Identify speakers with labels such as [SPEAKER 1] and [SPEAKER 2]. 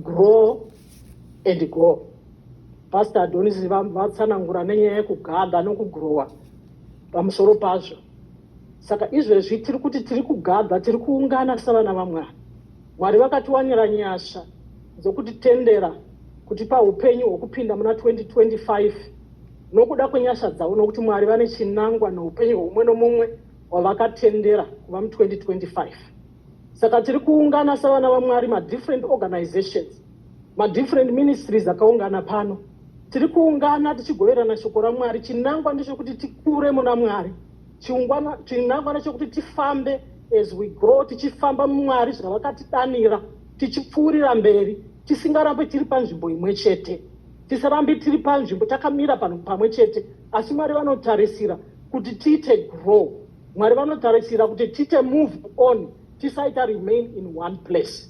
[SPEAKER 1] grow and go. Pastor Adonis vatsanangura nenyaya yekugadha nokugrowa pamusoro pazvo. Saka izvezvi tiri kuti tiri kugadha, tiri kuungana savana vaMwari. Mwari vakatiwanira nyasha dzokutitendera kutipa upenyu hwekupinda muna 2025 nokuda kwenyasha dzavo, nokuti Mwari vane chinangwa noupenyu hwumwe nomumwe wavakatendera kuva mu2025. Saka tiri kuungana savana vaMwari, different organizations, different ministries akaungana pano. Tiri kuungana tichigoverana shoko raMwari. Chinangwa ndechekuti tikure muna Mwari. Chinangwa ndechekuti tifambe as we grow, tichifamba muMwari zvavakatidanira, tichipfuurira mberi, tisingarambe tiri panzvimbo imwe chete. Tisarambe tiri panzvimbo takamira pamwe chete, asi Mwari vanotarisira kuti tiite grow. Mwari vanotarisira kuti tiite move on, tisaita remain in one place.